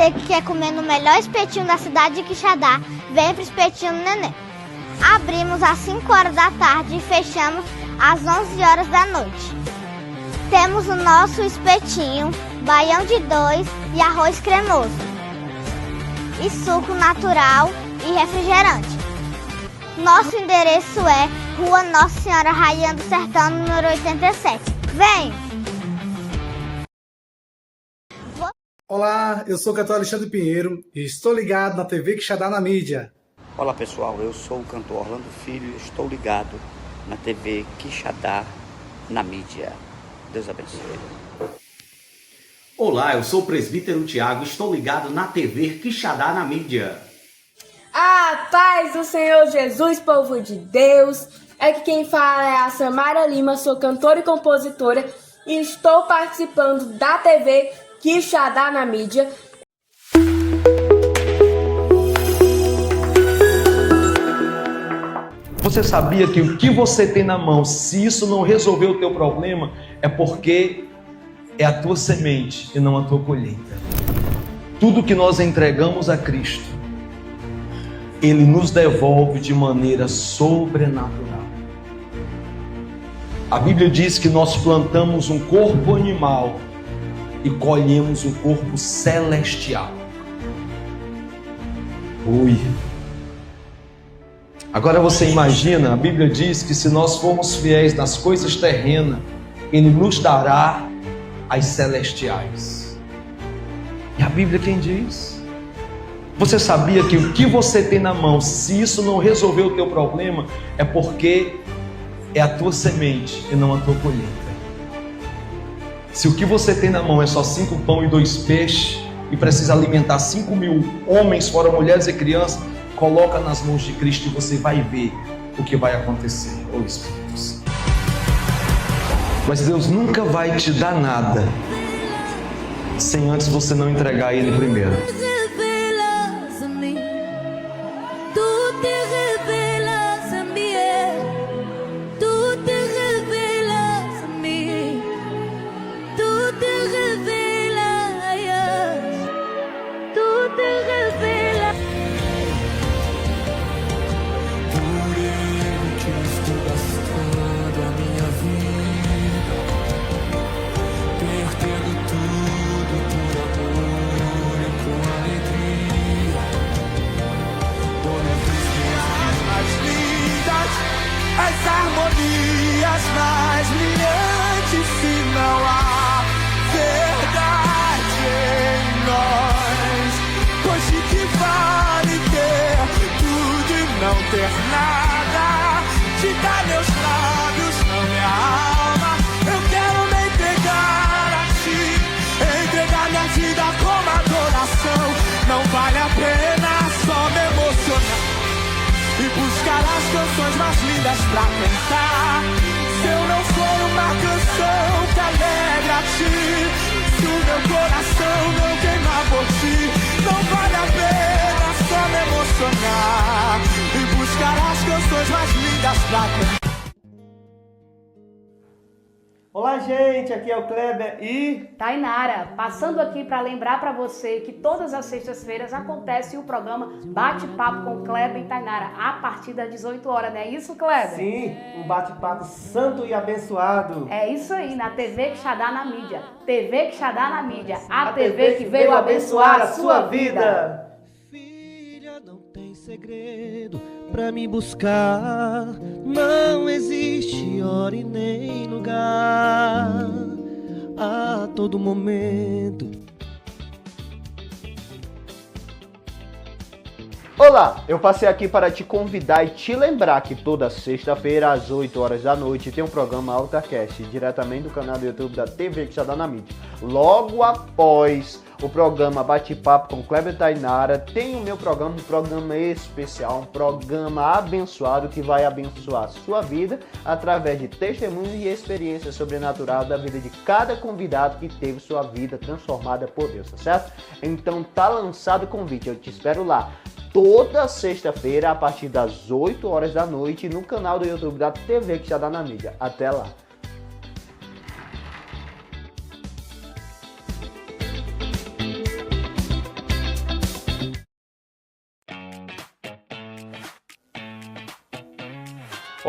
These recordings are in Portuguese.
você que quer comer no melhor espetinho da cidade de Quixadá, vem pro Espetinho do Neném. Abrimos às 5 horas da tarde e fechamos às 11 horas da noite. Temos o nosso espetinho, baião de 2 e arroz cremoso. E suco natural e refrigerante. Nosso endereço é Rua Nossa Senhora Rainha do Sertão, número 87. Vem! Olá, eu sou o cantor Alexandre Pinheiro e estou ligado na TV Quixadá na mídia. Olá pessoal, eu sou o cantor Orlando Filho e estou ligado na TV Quixadá na mídia. Deus abençoe. Olá, eu sou o presbítero Tiago, estou ligado na TV Quixadá na mídia. A paz do Senhor Jesus, povo de Deus. Aqui quem fala é a Samara Lima, sou cantora e compositora e estou participando da TV Quixadá na mídia. Você sabia que o que você tem na mão, se isso não resolver o teu problema, é porque é a tua semente e não a tua colheita. Tudo que nós entregamos a Cristo, Ele nos devolve de maneira sobrenatural. A Bíblia diz que nós plantamos um corpo animal e colhemos um corpo celestial. Ui. Agora você imagina, a Bíblia diz que se nós formos fiéis nas coisas terrenas, Ele nos dará as celestiais. E a Bíblia quem diz? Você sabia que o que você tem na mão, se isso não resolver o teu problema, é porque é a tua semente e não a tua colheita. Se o que você tem na mão é só 5 pão e 2 peixes e precisa alimentar 5.000 homens, fora mulheres e crianças, coloca nas mãos de Cristo e você vai ver o que vai acontecer, ô Espírito Santo. Mas Deus nunca vai te dar nada sem antes você não entregar a Ele primeiro. As harmonias mais brilhantes, se não há verdade em nós. Pois de que vale ter tudo e não ter nada? Te dá meus lábios, não minha alma. Eu quero me entregar a ti, entregar minha vida como adoração. Não vale a pena só me emocionar e buscar as canções mais lindas pra cantar. Se eu não for uma canção que alegra a ti, se o meu coração não queima por ti, não vale a pena só me emocionar e buscar as canções mais lindas pra cantar. Olá gente, aqui é o Kleber e Tainara, passando aqui para lembrar para você que todas as sextas-feiras acontece o programa Bate-Papo com Kleber e Tainara a partir das 18 horas, não é isso, Kleber? sim, um bate-papo santo e abençoado. É isso aí, na TV Quixadá na mídia. TV Quixadá na mídia, a TV que veio abençoar a sua vida. Filha, não tem segredo pra me buscar, não existe hora e nem lugar, a todo momento. Olá, eu passei aqui para te convidar e te lembrar que toda sexta-feira às 8 horas da noite tem um programa AltaCast, diretamente do canal do YouTube da TV Quixadá na mídia. Logo após o programa Bate-Papo com Kleber e Tainara, tem o meu programa, um programa especial, um programa abençoado que vai abençoar a sua vida através de testemunhos e experiências sobrenaturais da vida de cada convidado que teve sua vida transformada por Deus, tá certo? Então tá lançado o convite, eu te espero lá. Toda sexta-feira, a partir das 8 horas da noite, no canal do YouTube da TV Quixadá na mídia. Até lá!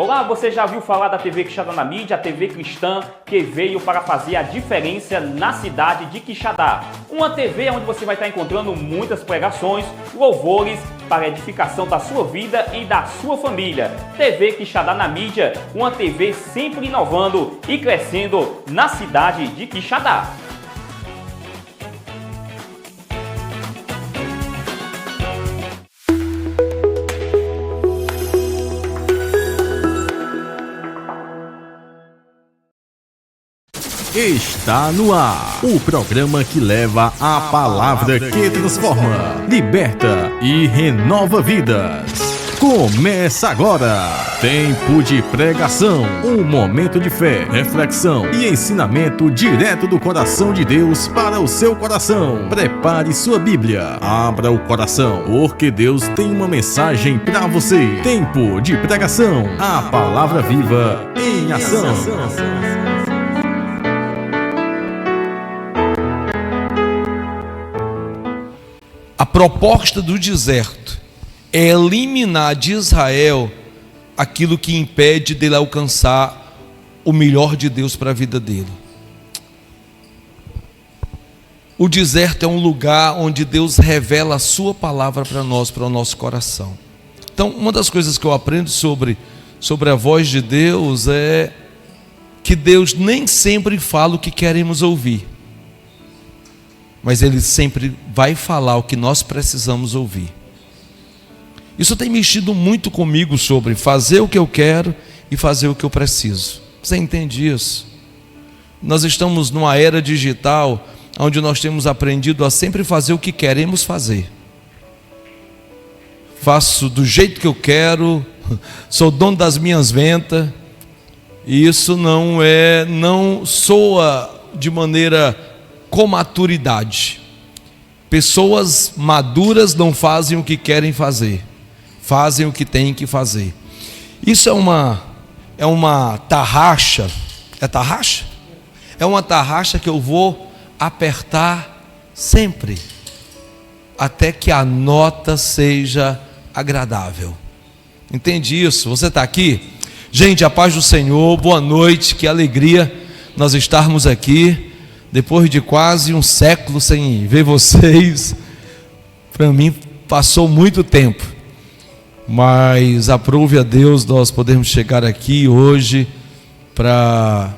Olá, você já ouviu falar da TV Quixadá na mídia, a TV cristã que veio para fazer a diferença na cidade de Quixadá. Uma TV onde você vai estar encontrando muitas pregações, louvores para a edificação da sua vida e da sua família. TV Quixadá na mídia, uma TV sempre inovando e crescendo na cidade de Quixadá. Está no ar, o programa que leva a palavra que transforma, liberta e renova vidas. Começa agora, tempo de pregação, um momento de fé, reflexão e ensinamento direto do coração de Deus para o seu coração. Prepare sua Bíblia, abra o coração, porque Deus tem uma mensagem para você. Tempo de pregação, a palavra viva em ação. A proposta do deserto é eliminar de Israel aquilo que impede dele alcançar o melhor de Deus para a vida dele. O deserto é um lugar onde Deus revela a sua palavra para nós, para o nosso coração. Então, uma das coisas que eu aprendo sobre a voz de Deus é que Deus nem sempre fala o que queremos ouvir, mas Ele sempre vai falar o que nós precisamos ouvir. Isso tem mexido muito comigo sobre fazer o que eu quero e fazer o que eu preciso. Você entende isso? Nós estamos numa era digital onde nós temos aprendido a sempre fazer o que queremos fazer. Faço do jeito que eu quero, sou dono das minhas ventas, e isso não soa de maneira com maturidade. Pessoas maduras não fazem o que querem fazer, fazem o que têm que fazer. Isso é uma tarraxa. É tarraxa? É uma tarraxa que eu vou apertar sempre, até que a nota seja agradável. Entende isso? Você está aqui? Gente, a paz do Senhor, boa noite, que alegria nós estarmos aqui depois de quase um século sem ver vocês. Para mim passou muito tempo, mas aprove a Deus nós podermos chegar aqui hoje para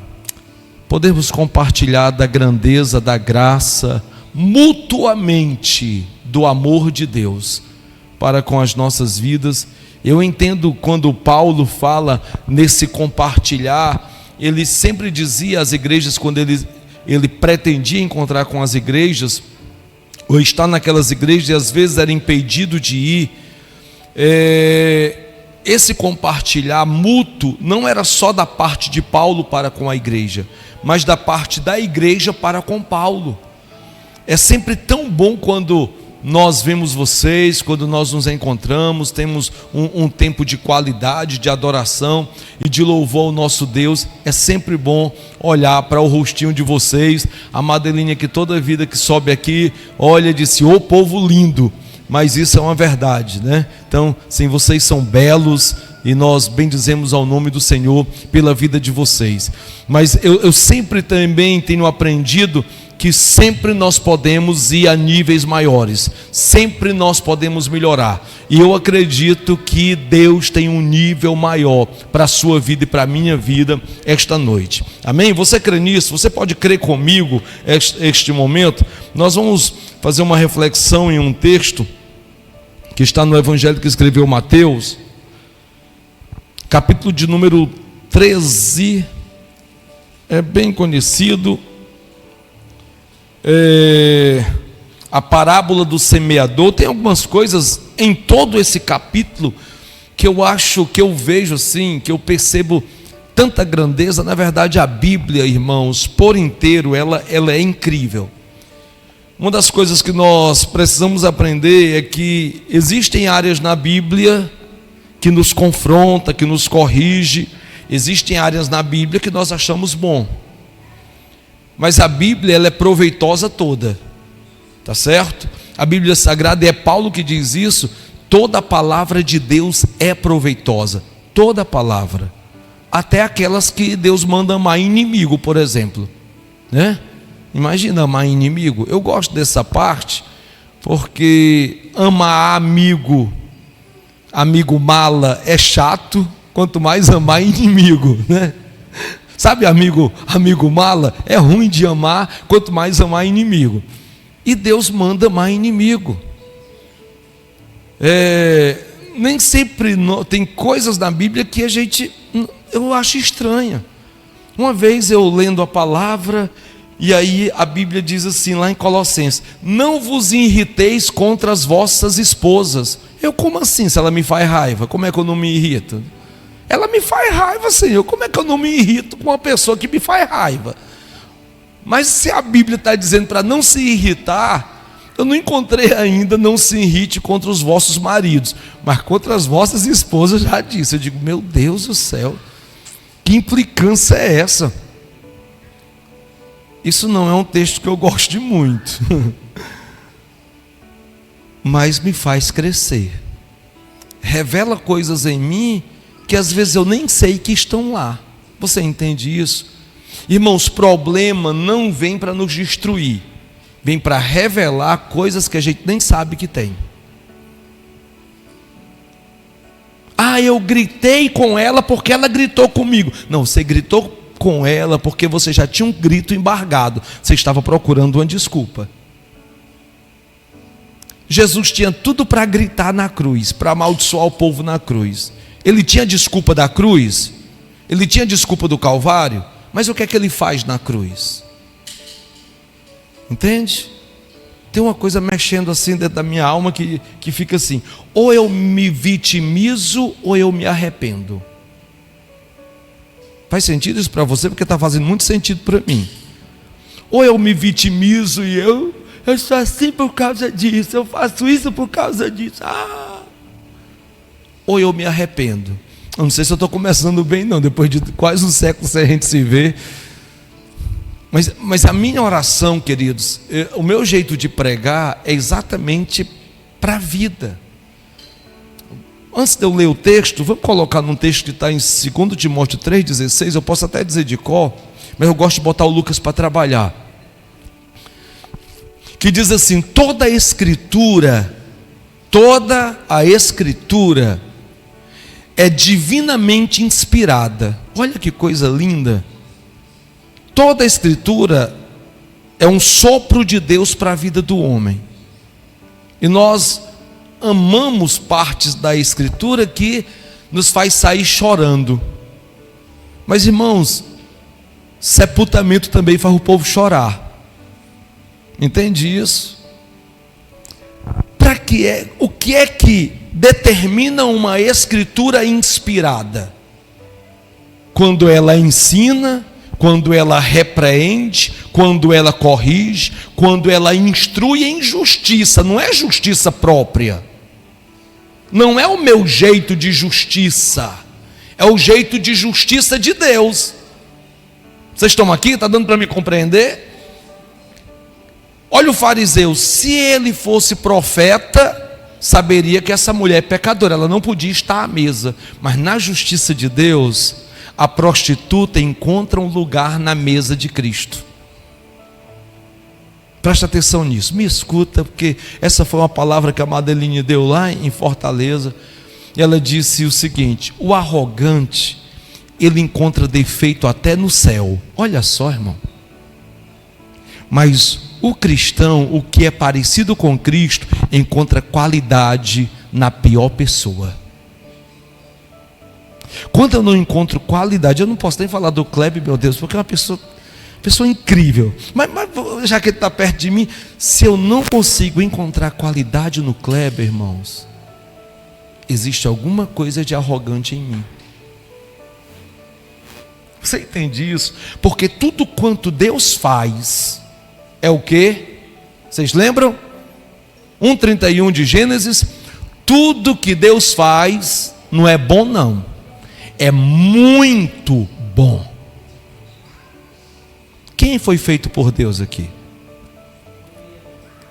podermos compartilhar da grandeza, da graça, mutuamente, do amor de Deus para com as nossas vidas. Eu entendo quando Paulo fala nesse compartilhar, ele sempre dizia às igrejas, quando ele pretendia encontrar com as igrejas, ou estar naquelas igrejas, e às vezes era impedido de ir. Esse compartilhar mútuo não era só da parte de Paulo para com a igreja, mas da parte da igreja para com Paulo. É sempre tão bom quando nós vemos vocês, quando nós nos encontramos, temos um tempo de qualidade, de adoração e de louvor ao nosso Deus. É sempre bom olhar para o rostinho de vocês. A Madeline, que toda vida que sobe aqui, olha e diz: ô povo lindo. Mas isso é uma verdade, né? Então, sim, vocês são belos e nós bendizemos ao nome do Senhor pela vida de vocês. Mas eu sempre também tenho aprendido que sempre nós podemos ir a níveis maiores, sempre nós podemos melhorar, e eu acredito que Deus tem um nível maior para a sua vida e para a minha vida esta noite, amém? Você crê nisso? Você pode crer comigo este momento? Nós vamos fazer uma reflexão em um texto que está no Evangelho que escreveu Mateus, capítulo de número 13, é bem conhecido, a parábola do semeador. Tem algumas coisas em todo esse capítulo que eu acho, que eu vejo assim, que eu percebo tanta grandeza. Na verdade, a Bíblia, irmãos, por inteiro, ela é incrível. Uma das coisas que nós precisamos aprender é que existem áreas na Bíblia que nos confronta, que nos corrige. Existem áreas na Bíblia que nós achamos bom, mas a Bíblia, ela é proveitosa toda, tá certo? A Bíblia Sagrada, é Paulo que diz isso, toda a palavra de Deus é proveitosa, toda a palavra. até aquelas que Deus manda amar inimigo, por exemplo, né? Imagina amar inimigo. Eu gosto dessa parte, porque amar amigo mala é chato, quanto mais amar inimigo, né? Sabe, amigo mala é ruim de amar, quanto mais amar inimigo. E Deus manda amar inimigo. Nem sempre tem coisas na Bíblia que eu acho estranha. Uma vez eu lendo a palavra, e aí a Bíblia diz assim lá em Colossenses: não vos irriteis contra as vossas esposas. Como assim, se ela me faz raiva? Como é que eu não me irrito? Ela me faz raiva, Senhor. Como é que eu não me irrito com uma pessoa que me faz raiva? Mas se a Bíblia está dizendo para não se irritar, eu não encontrei ainda não se irrite contra os vossos maridos, mas contra as vossas esposas já disse. Eu digo, meu Deus do céu, que implicância é essa? Isso não é um texto que eu gosto muito, mas me faz crescer. Revela coisas em mim que às vezes eu nem sei que estão lá. Você entende isso? Irmãos, problema não vem para nos destruir, vem para revelar coisas que a gente nem sabe que tem. Eu gritei com ela porque ela gritou comigo. Não, você gritou com ela porque você já tinha um grito embargado. Você estava procurando uma desculpa. Jesus tinha tudo para gritar na cruz, para amaldiçoar o povo na cruz. Ele tinha desculpa da cruz, ele tinha desculpa do Calvário, mas o que é que ele faz na cruz? Entende? Tem uma coisa mexendo assim dentro da minha alma que fica assim: ou eu me vitimizo ou eu me arrependo. Faz sentido isso para você? Porque está fazendo muito sentido para mim. Ou eu me vitimizo e eu sou assim por causa disso, eu faço isso por causa disso. Ou eu me arrependo. Eu não sei se eu estou começando bem não, depois de quase um século sem a gente se ver. Mas a minha oração, queridos, o meu jeito de pregar é exatamente para a vida. Antes de eu ler o texto, vamos colocar num texto que está em 2 Timóteo 3,16, eu posso até dizer de cor, mas eu gosto de botar o Lucas para trabalhar. Que diz assim: toda a escritura é divinamente inspirada. Olha que coisa linda. Toda a escritura é um sopro de Deus para a vida do homem. E nós amamos partes da escritura que nos faz sair chorando. Mas, irmãos, sepultamento também faz o povo chorar. Entende isso? O que é que determina uma escritura inspirada? Quando ela ensina, quando ela repreende, quando ela corrige, quando ela instrui em justiça. Não é justiça própria, não é o meu jeito de justiça, é o jeito de justiça de Deus. Vocês estão aqui? Está dando para me compreender? Olha o fariseu, se ele fosse profeta, saberia que essa mulher é pecadora, ela não podia estar à mesa. Mas na justiça de Deus, a prostituta encontra um lugar na mesa de Cristo. Presta atenção nisso, me escuta, porque essa foi uma palavra que a Madeline deu lá em Fortaleza. E ela disse o seguinte: o arrogante, ele encontra defeito até no céu. Olha só, irmão. Mas o cristão, o que é parecido com Cristo, encontra qualidade na pior pessoa. Quando eu não encontro qualidade, eu não posso nem falar do Kleber, meu Deus, porque é uma pessoa incrível. Mas já que ele está perto de mim, se eu não consigo encontrar qualidade no Kleber, irmãos, existe alguma coisa de arrogante em mim. Você entende isso? Porque tudo quanto Deus faz é o quê? Vocês lembram? 1:31 de Gênesis. Tudo que Deus faz não é bom não, é muito bom. Quem foi feito por Deus aqui?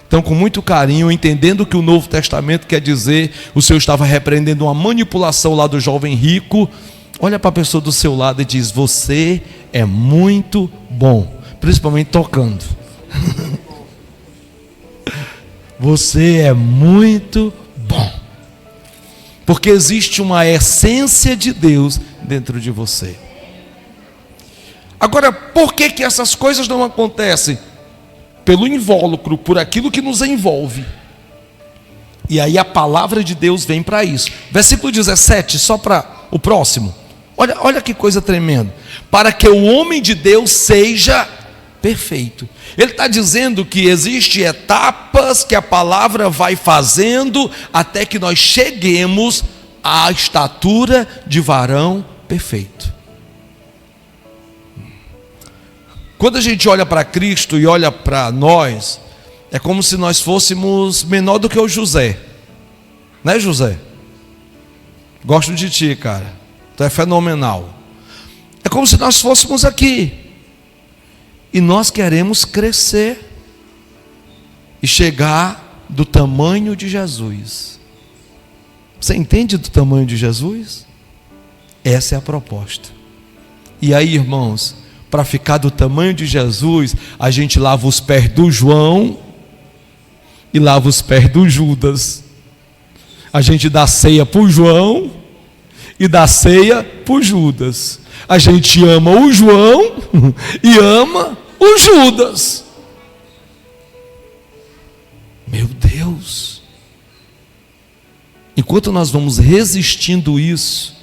Então, com muito carinho, entendendo que o Novo Testamento quer dizer, o Senhor estava repreendendo uma manipulação lá do jovem rico, Olha para a pessoa do seu lado e diz: você é muito bom, principalmente tocando. Você é muito bom, porque existe uma essência de Deus dentro de você. Agora, por que essas coisas não acontecem? Pelo invólucro, por aquilo que nos envolve. E aí a palavra de Deus vem para isso. Versículo 17, só para o próximo. Olha que coisa tremenda. Para que o homem de Deus seja perfeito. Ele está dizendo que existem etapas que a palavra vai fazendo até que nós cheguemos à estatura de varão perfeito. Quando a gente olha para Cristo e olha para nós, é como se nós fôssemos menor do que o José. Né, José? Gosto de ti, cara. Tu é fenomenal. É como se nós fôssemos aqui. E nós queremos crescer e chegar do tamanho de Jesus. Você entende do tamanho de Jesus? Essa é a proposta. E aí, irmãos, para ficar do tamanho de Jesus, a gente lava os pés do João e lava os pés do Judas. A gente dá ceia para o João e dá ceia para o Judas. A gente ama o João e ama o Judas. Meu Deus! Enquanto nós vamos resistindo isso,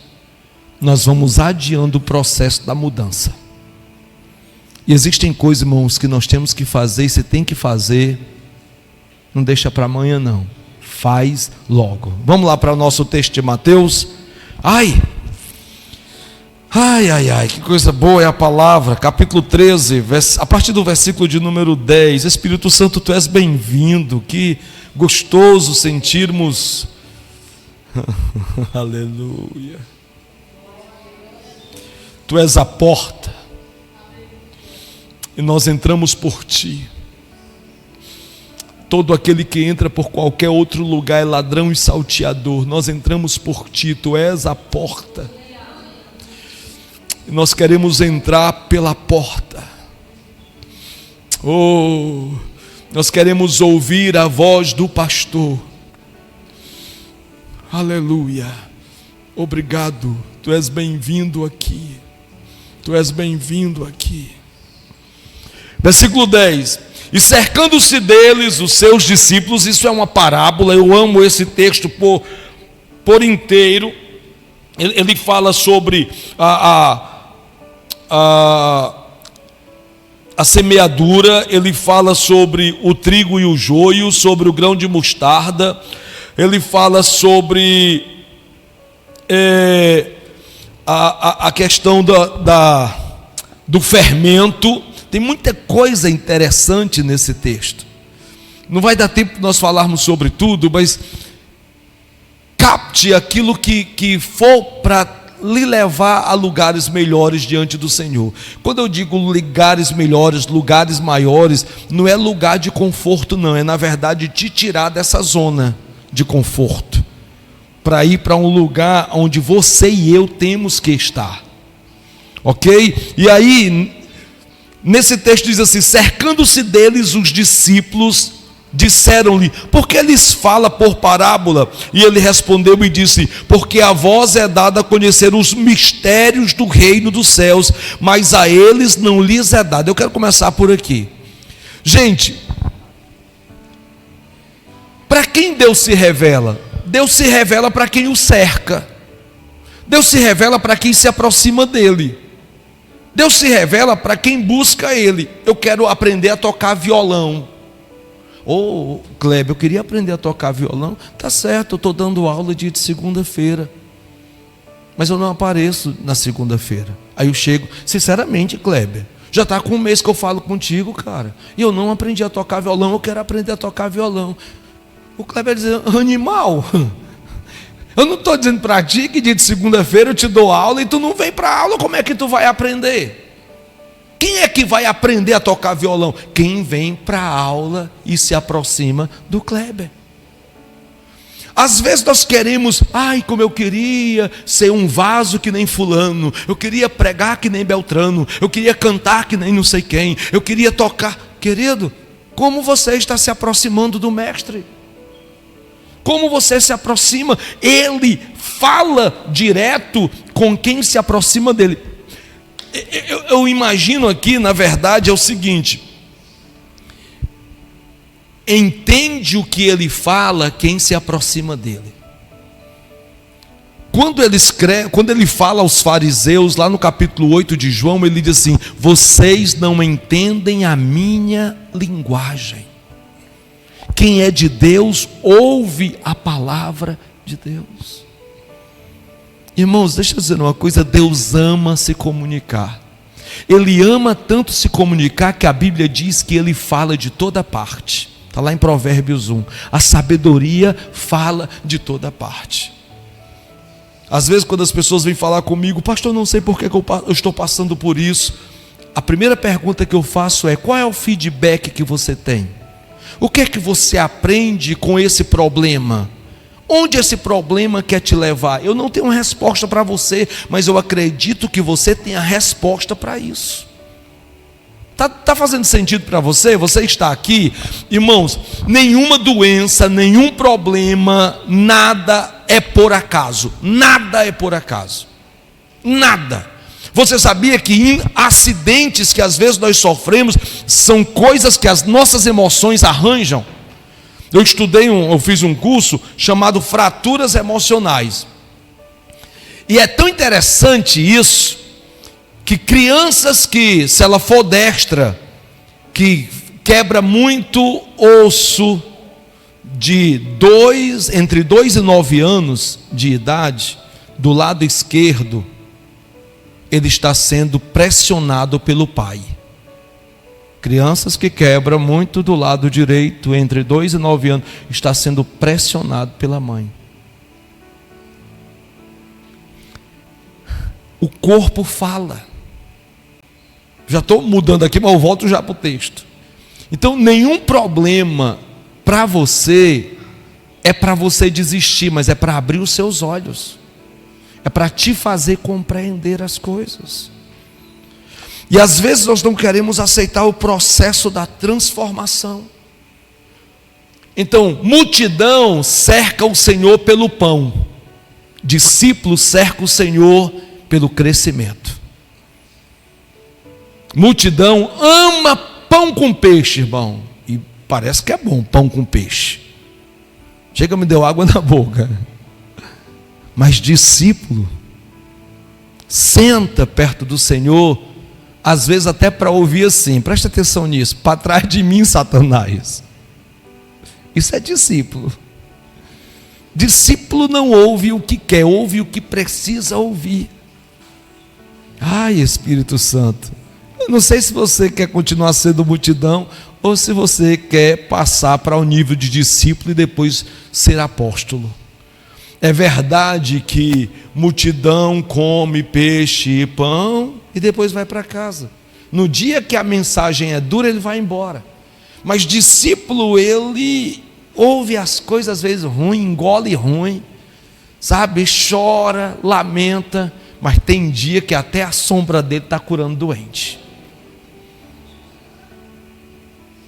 nós vamos adiando o processo da mudança. E existem coisas, irmãos, que nós temos que fazer, e você tem que fazer, não deixa para amanhã não, faz logo. Vamos lá para o nosso texto de Mateus. Ai, que coisa boa é a palavra, capítulo 13, a partir do versículo de número 10, Espírito Santo, Tu és bem-vindo, que gostoso sentirmos, aleluia, Tu és a porta, e nós entramos por Ti. Todo aquele que entra por qualquer outro lugar é ladrão e salteador. Nós entramos por Ti, Tu és a porta. E nós queremos entrar pela porta. Oh, nós queremos ouvir a voz do pastor. Aleluia. Obrigado. Tu és bem-vindo aqui. Tu és bem-vindo aqui. Versículo 10. E cercando-se deles os seus discípulos, isso é uma parábola, eu amo esse texto por inteiro. Ele fala sobre a semeadura, ele fala sobre o trigo e o joio, sobre o grão de mostarda, ele fala sobre a questão do fermento. Tem muita coisa interessante nesse texto. Não vai dar tempo de nós falarmos sobre tudo, mas capte aquilo que for para lhe levar a lugares melhores diante do Senhor. Quando eu digo lugares melhores, lugares maiores, não é lugar de conforto não, é na verdade te tirar dessa zona de conforto, para ir para um lugar onde você e eu temos que estar, ok? E aí, nesse texto diz assim: cercando-se deles os discípulos, disseram-lhe: por que lhes fala por parábola? E ele respondeu e disse: porque a vós é dado a conhecer os mistérios do reino dos céus, mas a eles não lhes é dado. Eu quero começar por aqui. Gente, para quem Deus se revela? Deus se revela para quem o cerca. Deus se revela para quem se aproxima dele. Deus se revela para quem busca Ele. Eu quero aprender a tocar violão. Ô, Kleber, eu queria aprender a tocar violão. Tá certo, eu estou dando aula dia de segunda-feira, mas eu não apareço na segunda-feira. Aí eu chego, sinceramente, Kleber, já está com um mês que eu falo contigo, cara, e eu não aprendi a tocar violão. Eu quero aprender a tocar violão. O Kleber diz: animal, eu não estou dizendo para ti que dia de segunda-feira eu te dou aula e tu não vem para a aula. Como é que tu vai aprender? Quem é que vai aprender a tocar violão? Quem vem para a aula e se aproxima do Kleber. Às vezes nós queremos, como eu queria ser um vaso que nem fulano, eu queria pregar que nem Beltrano, eu queria cantar que nem não sei quem, eu queria tocar. Querido, como você está se aproximando do mestre? Como você se aproxima? Ele fala direto com quem se aproxima dele. Eu imagino aqui, na verdade, é o seguinte: entende o que ele fala quem se aproxima dele. Quando ele fala aos fariseus, lá no capítulo 8 de João, ele diz assim: vocês não entendem a minha linguagem. Quem é de Deus, ouve a palavra de Deus. Irmãos, deixa eu dizer uma coisa: Deus ama se comunicar. Ele ama tanto se comunicar que a Bíblia diz que ele fala de toda parte. Está lá em Provérbios 1. A sabedoria fala de toda parte. Às vezes quando as pessoas vêm falar comigo: pastor, não sei por que eu estou passando por isso. A primeira pergunta que eu faço é: qual é o feedback que você tem? O que é que você aprende com esse problema? Onde esse problema quer te levar? Eu não tenho uma resposta para você, mas eu acredito que você tem a resposta para isso. Tá fazendo sentido para você? Você está aqui, irmãos, nenhuma doença, nenhum problema, nada é por acaso. Nada é por acaso. Nada. Você sabia que em acidentes que às vezes nós sofremos são coisas que as nossas emoções arranjam? Eu fiz um curso chamado Fraturas Emocionais. E é tão interessante isso, que crianças que, se ela for destra, que quebra muito osso entre 2 e 9 anos de idade, do lado esquerdo, ele está sendo pressionado pelo pai. Crianças que quebram muito do lado direito, entre 2 e 9 anos, está sendo pressionado pela mãe. O corpo fala. Já estou mudando aqui, mas eu volto já para o texto. Então, nenhum problema para você é para você desistir, mas é para abrir os seus olhos. É para te fazer compreender as coisas. E às vezes nós não queremos aceitar o processo da transformação. Então, multidão cerca o Senhor pelo pão, discípulo cerca o Senhor pelo crescimento. Multidão ama pão com peixe, irmão, e parece que é bom pão com peixe. Chega, me deu água na boca. Mas discípulo senta perto do Senhor, às vezes até para ouvir assim, presta atenção nisso: para trás de mim, Satanás. Isso é discípulo. Discípulo não ouve o que quer, ouve o que precisa ouvir. Ai, Espírito Santo, eu não sei se você quer continuar sendo multidão ou se você quer passar para o nível de discípulo e depois ser apóstolo. É verdade que multidão come peixe e pão e depois vai para casa. No dia que a mensagem é dura, ele vai embora. Mas discípulo, ele ouve as coisas às vezes ruim, engole ruim, sabe? Chora, lamenta, mas tem dia que até a sombra dele está curando doente.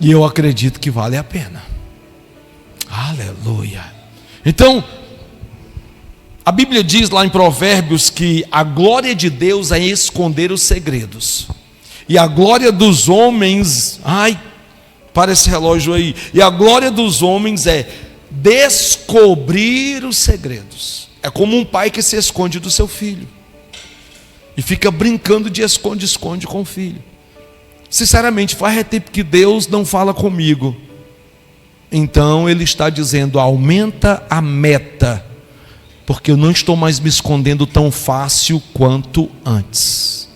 E eu acredito que vale a pena. Aleluia. Então, a Bíblia diz lá em Provérbios que a glória de Deus é esconder os segredos. E a glória dos homens, para esse relógio aí, e a glória dos homens é descobrir os segredos. É como um pai que se esconde do seu filho e fica brincando de esconde-esconde com o filho. Sinceramente, faz tempo que Deus não fala comigo. Então Ele está dizendo: aumenta a meta, porque eu não estou mais me escondendo tão fácil quanto antes.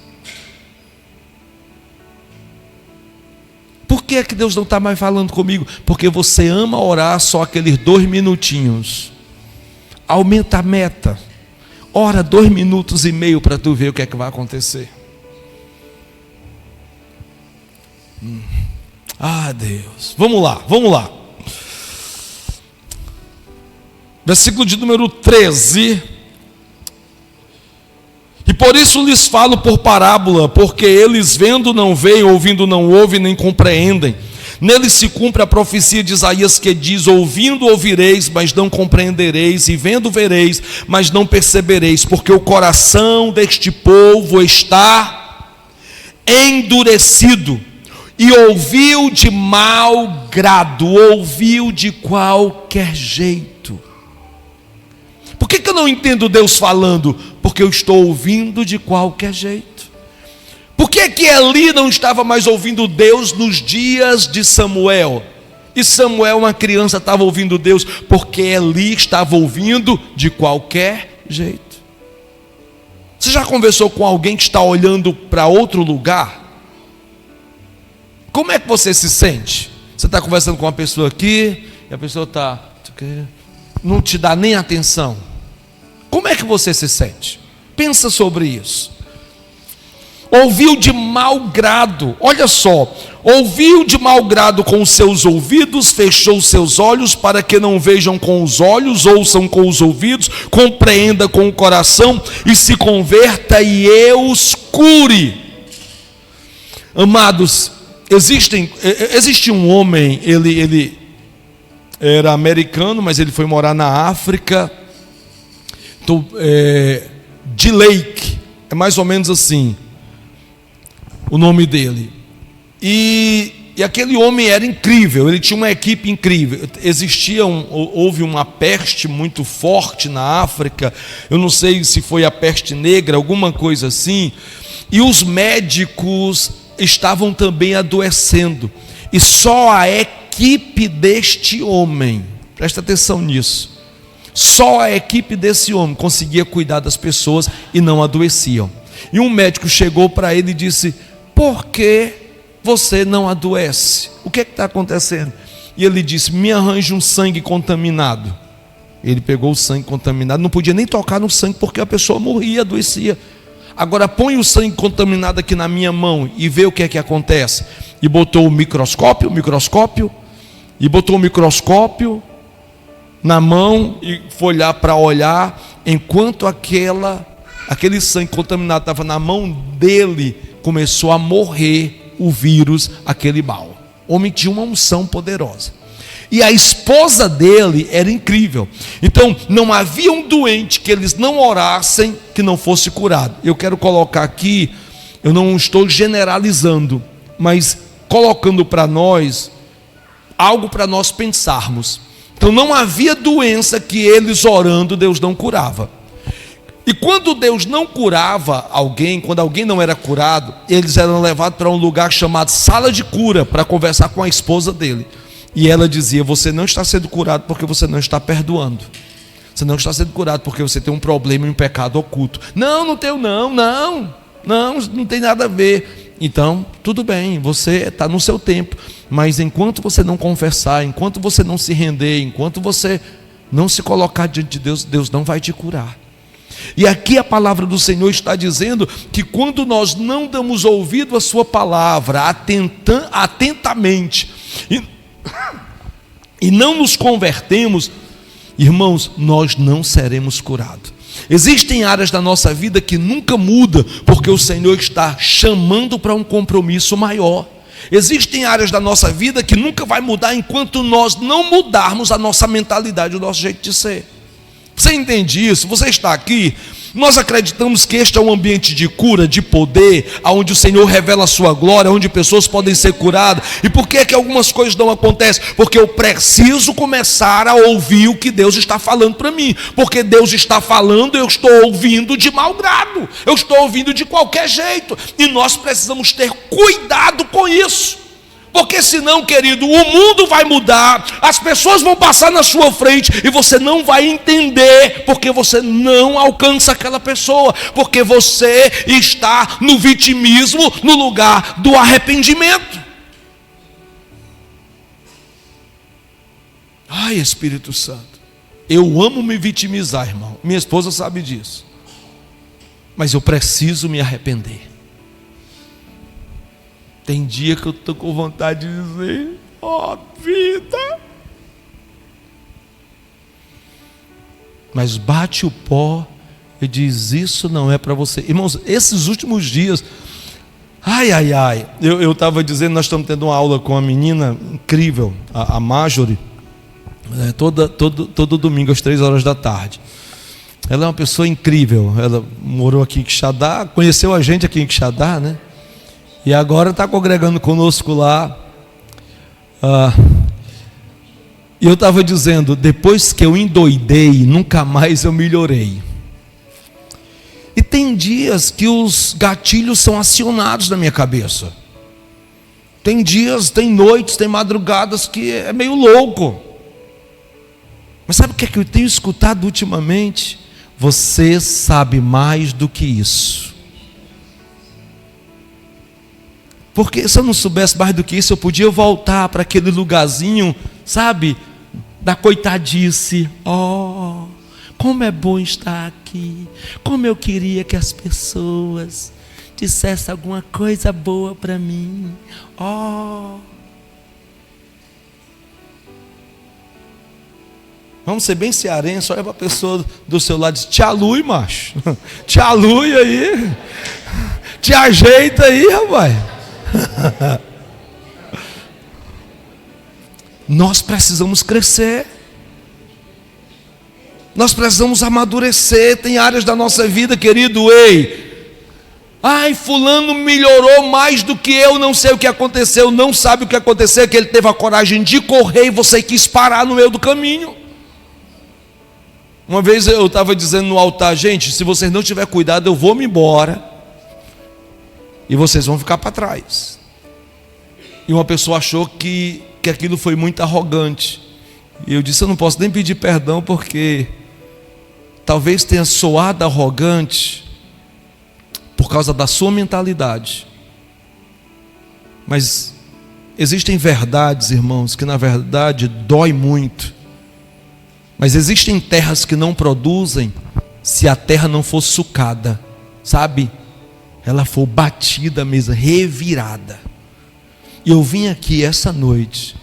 Por que é que Deus não está mais falando comigo? Porque você ama orar só aqueles 2 minutinhos. Aumenta a meta. Ora 2 minutos e meio para tu ver o que é que vai acontecer. Deus. Vamos lá. Versículo de número 13. E por isso lhes falo por parábola, porque eles vendo não veem, ouvindo não ouvem, nem compreendem. Nele se cumpre a profecia de Isaías que diz: ouvindo ouvireis, mas não compreendereis, e vendo vereis, mas não percebereis, porque o coração deste povo está endurecido, e ouviu de mau grado, ouviu de qualquer jeito. Por que eu não entendo Deus falando? Porque eu estou ouvindo de qualquer jeito. Por que Eli não estava mais ouvindo Deus nos dias de Samuel? E Samuel, uma criança, estava ouvindo Deus? Porque Eli estava ouvindo de qualquer jeito. Você já conversou com alguém que está olhando para outro lugar? Como é que você se sente? Você está conversando com uma pessoa aqui, e a pessoa não te dá nem atenção. Como é que você se sente? Pensa sobre isso. Ouviu de mau grado, olha só, ouviu de mau grado com os seus ouvidos, fechou os seus olhos para que não vejam com os olhos, ouçam com os ouvidos, compreenda com o coração e se converta e eu os cure. Amados, existe um homem, ele era americano, mas ele foi morar na África, de Lake, é mais ou menos assim o nome dele. E aquele homem era incrível, ele tinha uma equipe incrível. Houve uma peste muito forte na África, eu não sei se foi a peste negra, alguma coisa assim, e os médicos estavam também adoecendo, e só a equipe deste homem, presta atenção nisso, só a equipe desse homem conseguia cuidar das pessoas e não adoeciam. E um médico chegou para ele e disse: por que você não adoece? O que está acontecendo? E ele disse: me arranje um sangue contaminado. Ele pegou o sangue contaminado, não podia nem tocar no sangue porque a pessoa morria, adoecia. Agora põe o sangue contaminado aqui na minha mão e vê o que é que acontece. E botou o microscópio, e botou o microscópio na mão e foi lá para olhar, enquanto aquele sangue contaminado estava na mão dele, começou a morrer o vírus, aquele mal. O homem tinha uma unção poderosa. E a esposa dele era incrível. Então, não havia um doente que eles não orassem que não fosse curado. Eu quero colocar aqui, eu não estou generalizando, mas colocando para nós algo para nós pensarmos. Então, não havia doença que eles orando Deus não curava. E quando Deus não curava alguém, quando alguém não era curado, eles eram levados para um lugar chamado sala de cura, para conversar com a esposa dele. E ela dizia: você não está sendo curado porque você não está perdoando. Você não está sendo curado porque você tem um problema e um pecado oculto. Não tenho não tem nada a ver. Então, tudo bem, você está no seu tempo. Mas enquanto você não confessar, enquanto você não se render, enquanto você não se colocar diante de Deus, Deus não vai te curar. E aqui a palavra do Senhor está dizendo que quando nós não damos ouvido à sua palavra atentamente e não nos convertemos, irmãos, nós não seremos curados. Existem áreas da nossa vida que nunca muda, porque o Senhor está chamando para um compromisso maior. Existem áreas da nossa vida que nunca vai mudar enquanto nós não mudarmos a nossa mentalidade, o nosso jeito de ser. Você entende isso? Você está aqui? Nós acreditamos que este é um ambiente de cura, de poder, onde o Senhor revela a sua glória, onde pessoas podem ser curadas. E por que é que algumas coisas não acontecem? Porque eu preciso começar a ouvir o que Deus está falando para mim. Porque Deus está falando, eu estou ouvindo de mau grado, eu estou ouvindo de qualquer jeito. E nós precisamos ter cuidado com isso. Porque senão, querido, o mundo vai mudar, as pessoas vão passar na sua frente e você não vai entender, porque você não alcança aquela pessoa, porque você está no vitimismo no lugar do arrependimento. Ai, Espírito Santo, eu amo me vitimizar, irmão, minha esposa sabe disso, mas eu preciso me arrepender. Tem dia que eu estou com vontade de dizer: ó vida, mas bate o pó e diz: isso não é para você. Irmãos, esses últimos dias, eu estava dizendo, nós estamos tendo uma aula com uma menina incrível, a Marjorie, todo domingo às 3 horas da tarde. Ela é uma pessoa incrível. Ela morou aqui em Quixadá, conheceu a gente aqui em Quixadá, né? E agora está congregando conosco lá. E eu estava dizendo, depois que eu endoidei, nunca mais eu melhorei. E tem dias que os gatilhos são acionados na minha cabeça. Tem dias, tem noites, tem madrugadas que é meio louco. Mas sabe o que é que eu tenho escutado ultimamente? Você sabe mais do que isso. Porque se eu não soubesse mais do que isso, eu podia voltar para aquele lugarzinho, sabe, da coitadice. Oh, como é bom estar aqui. Como eu queria que as pessoas dissessem alguma coisa boa para mim. Oh. Vamos ser bem cearense, olha para a pessoa do seu lado e diz: te alui, macho. Te alui aí. Te ajeita aí, rapaz. Nós precisamos crescer. Nós precisamos amadurecer. Tem áreas da nossa vida, querido, fulano melhorou mais do que eu, não sei o que aconteceu, não sabe o que aconteceu, que ele teve a coragem de correr e você quis parar no meio do caminho. Uma vez eu estava dizendo no altar: gente, se vocês não tiverem cuidado, eu vou me embora e vocês vão ficar para trás. E uma pessoa achou que aquilo foi muito arrogante. E eu disse: eu não posso nem pedir perdão, porque talvez tenha soado arrogante por causa da sua mentalidade. Mas existem verdades, irmãos, que na verdade dói muito. Mas existem terras que não produzem se a terra não for sucada, sabe? Ela for batida mesmo, revirada. E eu vim aqui essa noite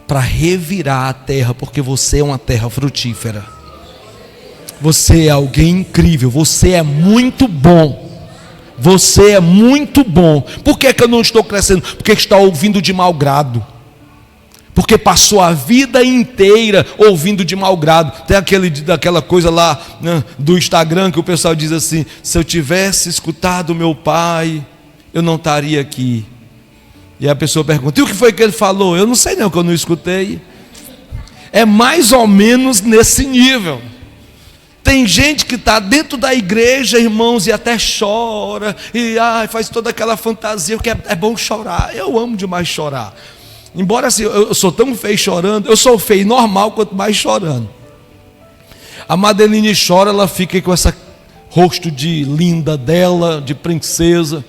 para revirar a terra, porque você é uma terra frutífera. Você é alguém incrível, você é muito bom. Você é muito bom. Por que eu não estou crescendo? Porque está ouvindo de mau grado. Porque passou a vida inteira ouvindo de mau grado. Tem aquela coisa lá, né, do Instagram, que o pessoal diz assim: se eu tivesse escutado meu pai, eu não estaria aqui. E a pessoa pergunta: e o que foi que ele falou? Eu não sei não, que eu não escutei. É mais ou menos nesse nível. Tem gente que está dentro da igreja, irmãos, e até chora, e faz toda aquela fantasia, que é bom chorar. Eu amo demais chorar. Embora assim, eu sou tão feio chorando, eu sou feio normal, quanto mais chorando. A Madeline chora, ela fica com esse rosto de linda dela, de princesa,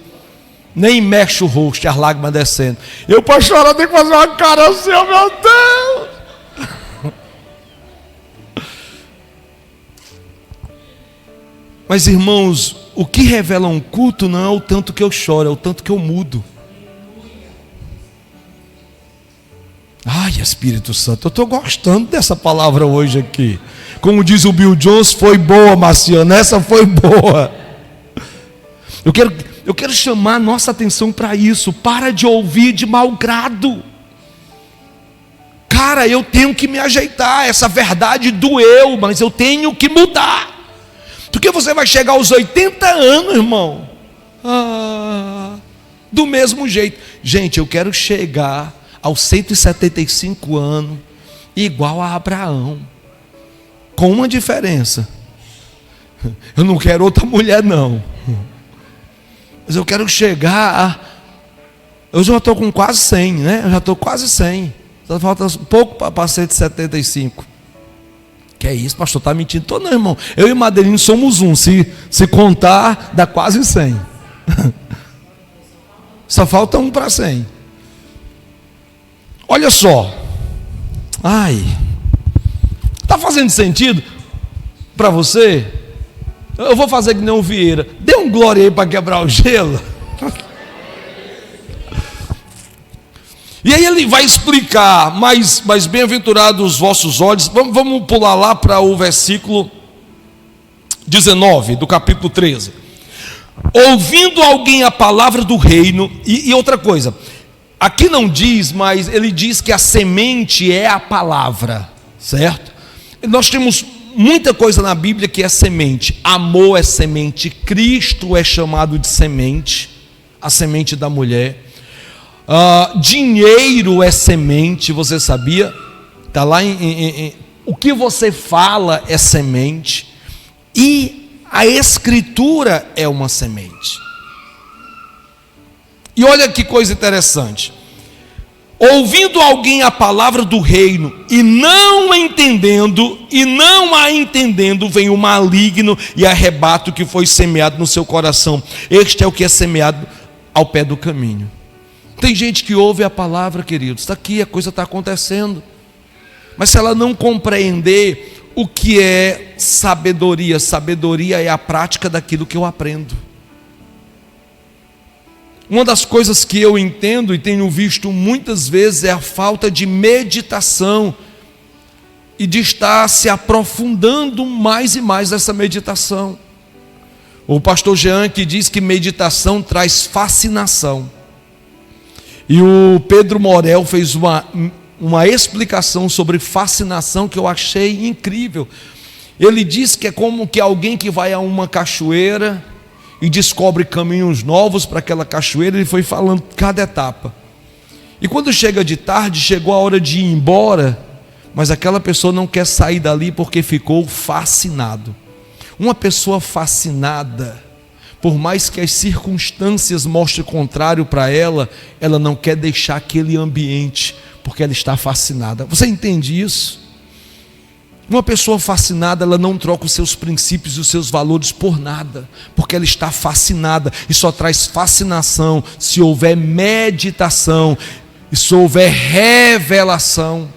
nem mexe o rosto, as lágrimas descendo. Eu para chorar tenho que fazer uma cara assim, oh, meu Deus. Mas irmãos, o que revela um culto não é o tanto que eu choro, é o tanto que eu mudo. Ai, Espírito Santo, eu estou gostando dessa palavra hoje aqui. Como diz o Bill Jones, foi boa, Marciano, essa foi boa. Eu quero chamar a nossa atenção para isso. Para de ouvir de mau grado. Cara, eu tenho que me ajeitar. Essa verdade doeu, mas eu tenho que mudar. Porque você vai chegar aos 80 anos, irmão, do mesmo jeito. Gente, eu quero chegar aos 175 anos igual a Abraão, com uma diferença: eu não quero outra mulher não, mas eu quero chegar eu já estou com quase 100, né? Eu já estou quase 100, só falta um pouco para 175. Que é isso, pastor, está mentindo? Tô não, irmão. Eu e Madeline somos um. Se contar, dá quase 100. Só falta um para 100. Olha só. Está fazendo sentido para você? Eu vou fazer que nem o Vieira. Dê um glória aí para quebrar o gelo. E aí ele vai explicar, mas bem-aventurados os vossos olhos. Vamos pular lá para o versículo 19, do capítulo 13. Ouvindo alguém a palavra do reino, e outra coisa, aqui não diz, mas ele diz que a semente é a palavra, certo? Nós temos muita coisa na Bíblia que é semente. Amor é semente, Cristo é chamado de semente, a semente da mulher. Dinheiro é semente, você sabia? Está lá o que você fala é semente, e a Escritura é uma semente. E olha que coisa interessante. Ouvindo alguém a palavra do reino e não a entendendo, vem o maligno e arrebata o que foi semeado no seu coração. Este é o que é semeado ao pé do caminho. Tem gente que ouve a palavra, queridos, está aqui, a coisa está acontecendo, mas se ela não compreender o que é sabedoria, sabedoria é a prática daquilo que eu aprendo. Uma das coisas que eu entendo e tenho visto muitas vezes é a falta de meditação e de estar se aprofundando mais e mais nessa meditação. O pastor Jean que diz que meditação traz fascinação. E o Pedro Morel fez uma explicação sobre fascinação que eu achei incrível. Ele diz que é como que alguém que vai a uma cachoeira e descobre caminhos novos para aquela cachoeira. Ele foi falando cada etapa. E quando chega de tarde, chegou a hora de ir embora, mas aquela pessoa não quer sair dali porque ficou fascinado. Uma pessoa fascinada, por mais que as circunstâncias mostrem o contrário para ela, ela não quer deixar aquele ambiente, porque ela está fascinada. Você entende isso? Uma pessoa fascinada, ela não troca os seus princípios e os seus valores por nada, porque ela está fascinada, e só traz fascinação se houver meditação, e se houver revelação.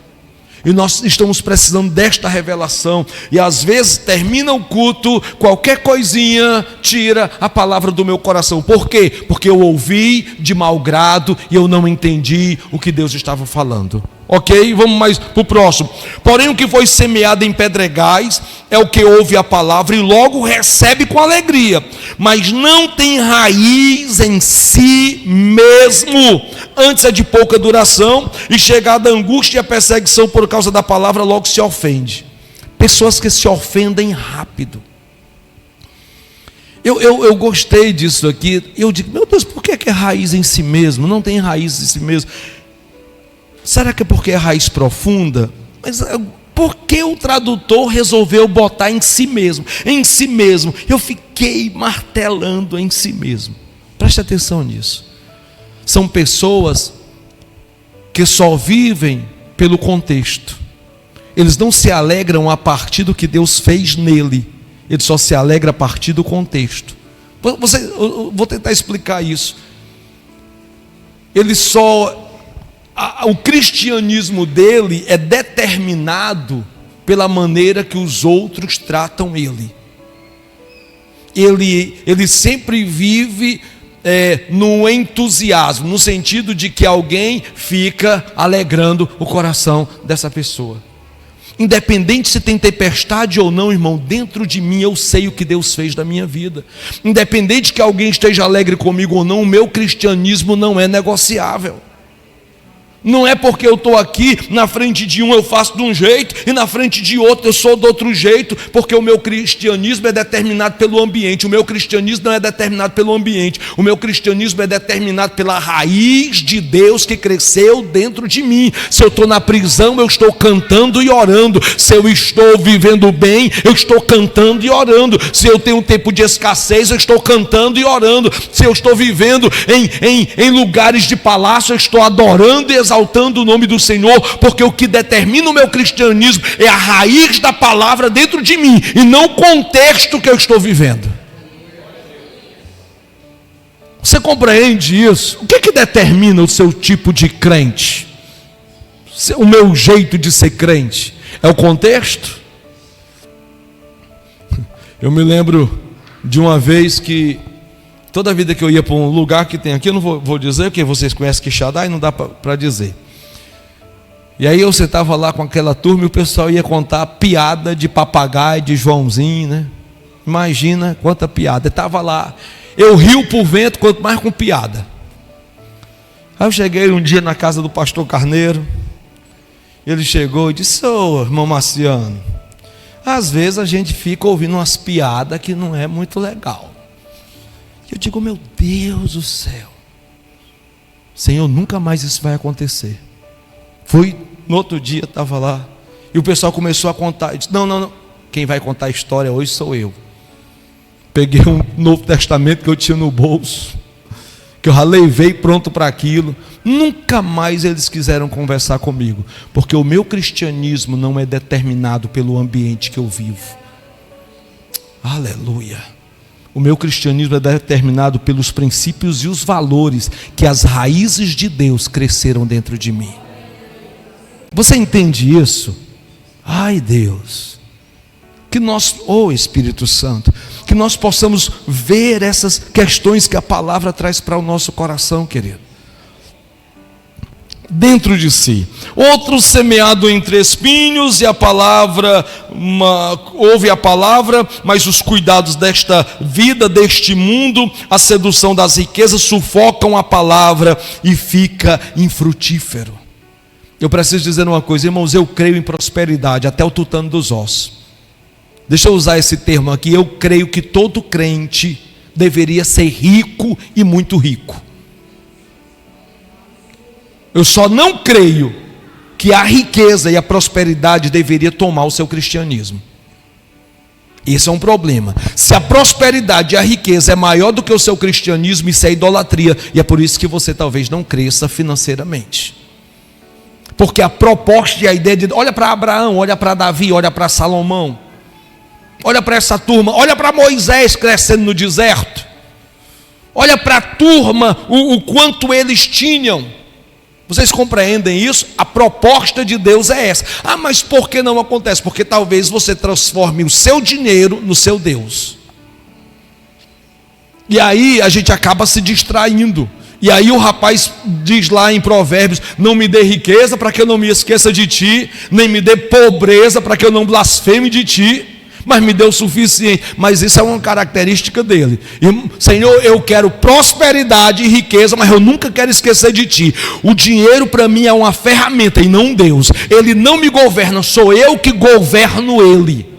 E nós estamos precisando desta revelação. E às vezes termina o culto, qualquer coisinha tira a palavra do meu coração. Por quê? Porque eu ouvi de mau grado e eu não entendi o que Deus estava falando. Ok? Vamos mais para o próximo. Porém, o que foi semeado em pedregais é o que ouve a palavra e logo recebe com alegria, mas não tem raiz em si mesmo. Antes é de pouca duração, e chegada a angústia e a perseguição por causa da palavra, logo se ofende. Pessoas que se ofendem rápido. Eu gostei disso aqui. Eu digo, meu Deus, por que é raiz em si mesmo? Não tem raiz em si mesmo. Será que é porque é raiz profunda? Mas por que o tradutor resolveu botar em si mesmo? Em si mesmo. Eu fiquei martelando em si mesmo. Preste atenção nisso. São pessoas que só vivem pelo contexto. Eles não se alegram a partir do que Deus fez nele. Ele só se alegra a partir do contexto. Eu vou tentar explicar isso. O cristianismo dele é determinado pela maneira que os outros tratam ele. Ele sempre vive no entusiasmo, no sentido de que alguém fica alegrando o coração dessa pessoa. Independente se tem tempestade ou não, irmão, dentro de mim eu sei o que Deus fez da minha vida. Independente que alguém esteja alegre comigo ou não, o meu cristianismo não é negociável. Não é porque eu estou aqui, na frente de um eu faço de um jeito, e na frente de outro eu sou de outro jeito, porque o meu cristianismo é determinado pelo ambiente. O meu cristianismo não é determinado pelo ambiente. O meu cristianismo é determinado pela raiz de Deus que cresceu dentro de mim. Se eu estou na prisão, eu estou cantando e orando. Se eu estou vivendo bem, eu estou cantando e orando. Se eu tenho um tempo de escassez, eu estou cantando e orando. Se eu estou vivendo em lugares de palácio, eu estou adorando e exaltando o nome do Senhor, porque o que determina o meu cristianismo é a raiz da palavra dentro de mim, e não o contexto que eu estou vivendo. Você compreende isso? O que determina o seu tipo de crente? O meu jeito de ser crente? É o contexto? Eu me lembro de uma vez que toda vida que eu ia para um lugar que tem aqui, eu não vou dizer, porque vocês conhecem Quixadá e não dá para dizer. E aí eu sentava lá com aquela turma e o pessoal ia contar piada de papagaio, de Joãozinho, né? Imagina quanta piada. Estava lá, eu rio por vento, quanto mais com piada. Aí eu cheguei um dia na casa do pastor Carneiro. Ele chegou e disse: ô irmão Marciano, às vezes a gente fica ouvindo umas piadas que não é muito legal. Eu digo: meu Deus do céu, Senhor, nunca mais isso vai acontecer. Fui, no outro dia estava lá, e o pessoal começou a contar. Eu disse: não, quem vai contar a história hoje sou eu. Peguei um Novo Testamento que eu tinha no bolso, que eu já levei pronto para aquilo. Nunca mais eles quiseram conversar comigo, porque o meu cristianismo não é determinado pelo ambiente que eu vivo. Aleluia. O meu cristianismo é determinado pelos princípios e os valores que as raízes de Deus cresceram dentro de mim. Você entende isso? Ai, Deus, que nós, Espírito Santo, que nós possamos ver essas questões que a palavra traz para o nosso coração, querido. Dentro de si. Outro semeado entre espinhos, e a palavra, ouve a palavra, mas os cuidados desta vida, deste mundo, a sedução das riquezas sufocam a palavra e fica infrutífero. Eu preciso dizer uma coisa, irmãos, eu creio em prosperidade até o tutano dos ossos. Deixa eu usar esse termo aqui. Eu creio que todo crente deveria ser rico e muito rico. Eu só não creio que a riqueza e a prosperidade deveria tomar o seu cristianismo. Esse é um problema. Se a prosperidade e a riqueza é maior do que o seu cristianismo, isso é idolatria. E é por isso que você talvez não cresça financeiramente. Porque a proposta e a ideia de... Olha para Abraão, olha para Davi, olha para Salomão. Olha para essa turma, olha para Moisés crescendo no deserto. Olha para a turma, o quanto eles tinham. Vocês compreendem isso? A proposta de Deus é essa. Ah, mas por que não acontece? Porque talvez você transforme o seu dinheiro no seu Deus. E aí a gente acaba se distraindo. E aí o rapaz diz lá em Provérbios: não me dê riqueza para que eu não me esqueça de ti, nem me dê pobreza para que eu não blasfeme de ti, mas me dê o suficiente. Mas isso é uma característica dele. E, Senhor, eu quero prosperidade e riqueza, mas eu nunca quero esquecer de ti. O dinheiro para mim é uma ferramenta e não um Deus. Ele não me governa, sou eu que governo ele.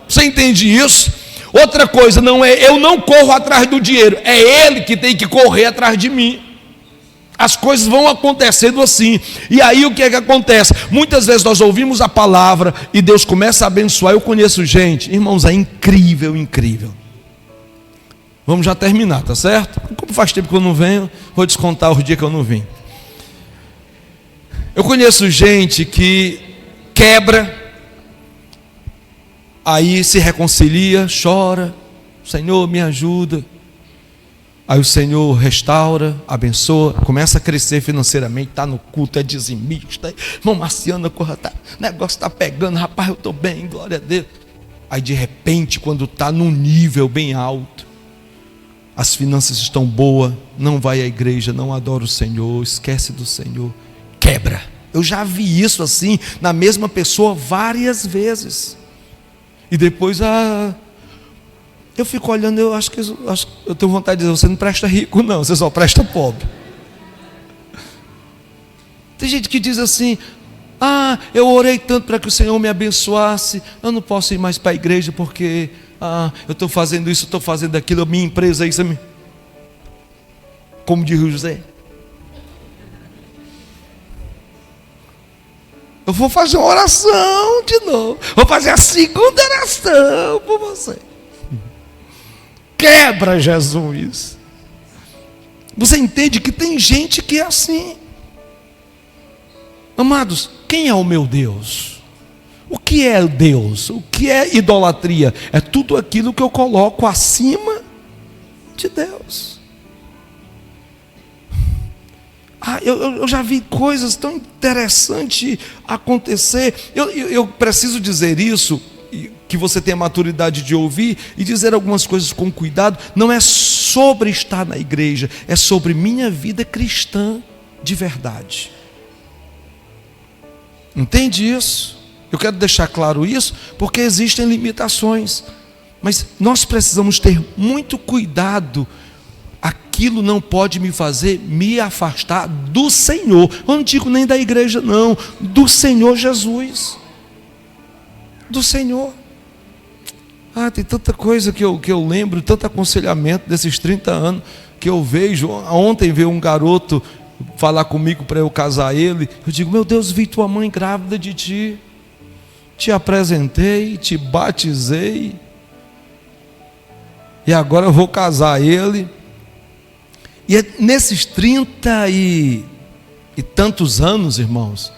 Você entende isso? Outra coisa, não é eu não corro atrás do dinheiro, é ele que tem que correr atrás de mim. As coisas vão acontecendo assim. E aí o que é que acontece? Muitas vezes nós ouvimos a palavra e Deus começa a abençoar. Eu conheço gente, irmãos, é incrível, incrível. Vamos já terminar, tá certo? Como faz tempo que eu não venho, vou descontar os dias que eu não vim. Eu conheço gente que quebra, aí se reconcilia, chora: Senhor, me ajuda. Aí o Senhor restaura, abençoa, começa a crescer financeiramente, está no culto, é dizimista. Irmão Marciano, o negócio está pegando, rapaz, eu estou bem, glória a Deus. Aí de repente, quando está num nível bem alto, as finanças estão boas, não vai à igreja, não adora o Senhor, esquece do Senhor, quebra. Eu já vi isso assim, na mesma pessoa várias vezes. E depois, eu fico olhando, eu acho que eu tenho vontade de dizer: você não presta rico não, você só presta pobre. Tem gente que diz assim: eu orei tanto para que o Senhor me abençoasse, eu não posso ir mais para a igreja porque eu estou fazendo isso, estou fazendo aquilo, a minha empresa, isso. Como diz o José, eu vou fazer uma oração de novo, vou fazer a segunda oração por você. Quebra, Jesus. Você entende que tem gente que é assim. Amados, quem é o meu Deus? O que é Deus? O que é idolatria? É tudo aquilo que eu coloco acima de Deus. Eu já vi coisas tão interessantes acontecer. Eu preciso dizer isso, que você tenha maturidade de ouvir e dizer algumas coisas com cuidado. Não é sobre estar na igreja, é sobre minha vida cristã de verdade. Entende isso? Eu quero deixar claro isso, porque existem limitações. Mas nós precisamos ter muito cuidado. Aquilo não pode me fazer me afastar do Senhor. Eu não digo nem da igreja, não. Do Senhor Jesus. Do Senhor. Tem tanta coisa que eu lembro, tanto aconselhamento desses 30 anos que eu vejo. Ontem veio um garoto falar comigo para eu casar ele. Eu digo, meu Deus, vi tua mãe grávida de ti. Te apresentei, te batizei. E agora eu vou casar ele. E é nesses 30 e tantos anos, irmãos,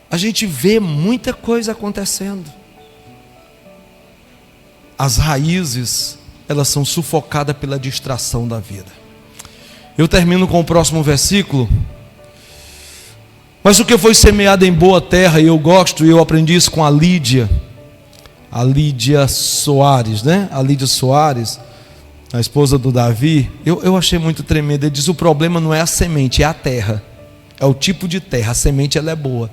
a gente vê muita coisa acontecendo. As raízes, elas são sufocadas pela distração da vida. Eu termino com o próximo versículo. Mas o que foi semeado em boa terra, e eu gosto, e eu aprendi isso com a Lídia Soares, né? A Lídia Soares, a esposa do Davi, eu achei muito tremendo. Ele diz, o problema não é a semente, é a terra. É o tipo de terra, a semente ela é boa.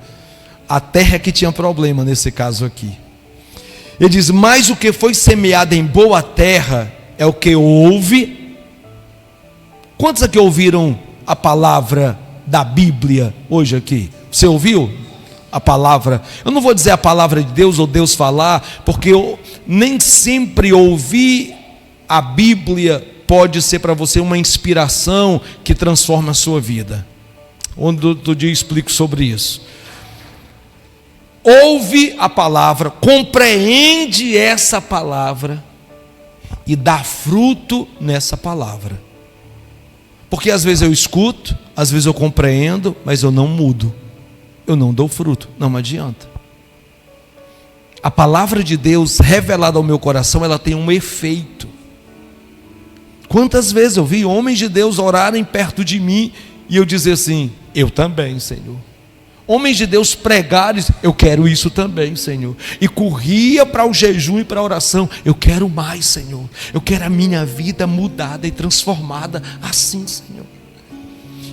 A terra é que tinha problema nesse caso aqui. Ele diz, mas o que foi semeado em boa terra é o que ouve. Quantos aqui ouviram a palavra da Bíblia hoje aqui? Você ouviu a palavra? Eu não vou dizer a palavra de Deus ou Deus falar, porque eu nem sempre ouvi a Bíblia pode ser para você uma inspiração que transforma a sua vida. Outro dia eu explico sobre isso. Ouve a palavra, compreende essa palavra e dá fruto nessa palavra. Porque às vezes eu escuto, às vezes eu compreendo, mas eu não mudo. Eu não dou fruto, não adianta. A palavra de Deus revelada ao meu coração, ela tem um efeito. Quantas vezes eu vi homens de Deus orarem perto de mim e eu dizer assim, eu também, Senhor. Homens de Deus pregarem, eu quero isso também, Senhor. E corria para o jejum e para a oração, eu quero mais, Senhor. Eu quero a minha vida mudada e transformada assim, Senhor.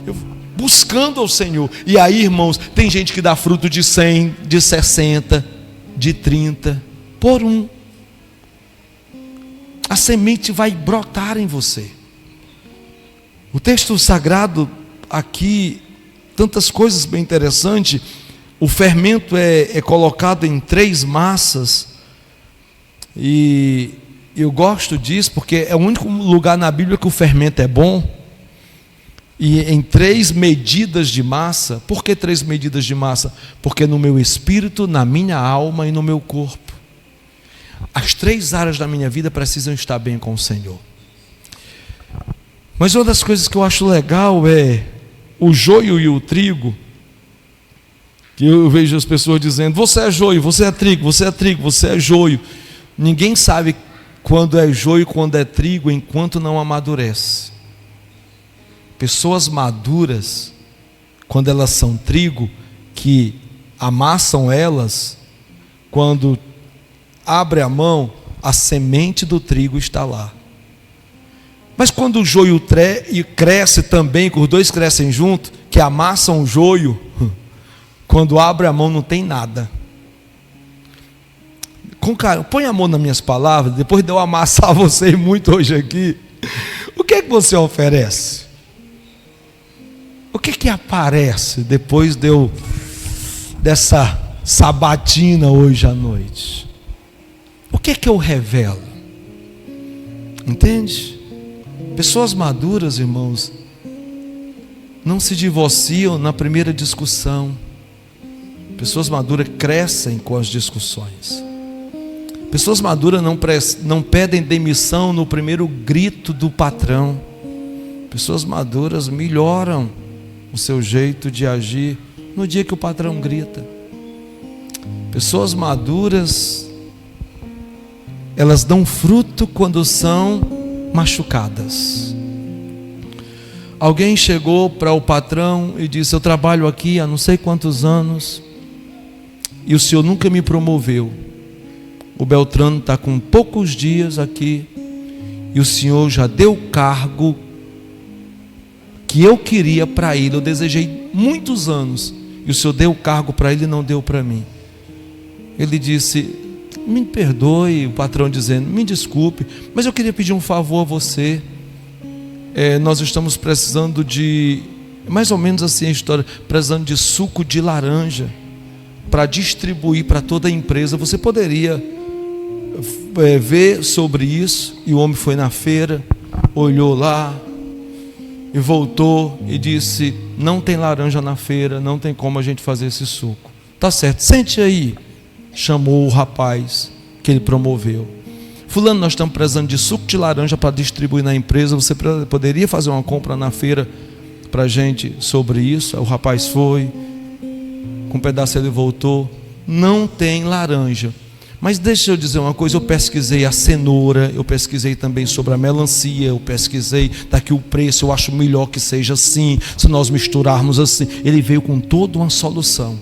Eu buscando ao Senhor. E aí, irmãos, tem gente que dá fruto de 100, de 60, de 30, por um. A semente vai brotar em você. O texto sagrado aqui, tantas coisas bem interessantes. O fermento é colocado em 3 massas. E eu gosto disso porque é o único lugar na Bíblia que o fermento é bom. E em 3 medidas de massa. Por que 3 medidas de massa? Porque no meu espírito, na minha alma e no meu corpo, as 3 áreas da minha vida precisam estar bem com o Senhor. Mas uma das coisas que eu acho legal é o joio e o trigo. Que eu vejo as pessoas dizendo, você é joio, você é trigo, você é trigo, você é joio. Ninguém sabe quando é joio e quando é trigo enquanto não amadurece. Pessoas maduras, quando elas são trigo, que amassam elas, quando abre a mão, a semente do trigo está lá. Mas quando o joio cresce também, que os dois crescem junto, que amassam o joio, quando abre a mão não tem nada. Com carinho, põe a mão nas minhas palavras, depois de eu amassar você muito hoje aqui, o que é que você oferece? O que é que aparece depois dessa sabatina hoje à noite? O que é que eu revelo? Entende? Pessoas maduras, irmãos, não se divorciam na primeira discussão. Pessoas maduras crescem com as discussões. Pessoas maduras não pedem demissão no primeiro grito do patrão. Pessoas maduras melhoram o seu jeito de agir no dia que o patrão grita. Pessoas maduras, elas dão fruto quando são machucadas. Alguém chegou para o patrão e disse, eu trabalho aqui há não sei quantos anos e o senhor nunca me promoveu. O Beltrano está com poucos dias aqui e o senhor já deu o cargo que eu queria para ele. Eu desejei muitos anos e o senhor deu o cargo para ele e não deu para mim. Ele disse, me perdoe, o patrão dizendo, me desculpe, mas eu queria pedir um favor a você. Nós estamos precisando de, mais ou menos assim a história, precisando de suco de laranja para distribuir para toda a empresa. Você poderia ver sobre isso? E o homem foi na feira, olhou lá e voltou e disse, não tem laranja na feira, não tem como a gente fazer esse suco. Tá certo, sente aí. Chamou o rapaz que ele promoveu. Fulano, nós estamos precisando de suco de laranja para distribuir na empresa. Você poderia fazer uma compra na feira para a gente sobre isso? Aí o rapaz foi, com um pedaço ele voltou. Não tem laranja. Mas deixa eu dizer uma coisa, eu pesquisei a cenoura, eu pesquisei também sobre a melancia, eu pesquisei daqui o preço, eu acho melhor que seja assim, se nós misturarmos assim. Ele veio com toda uma solução.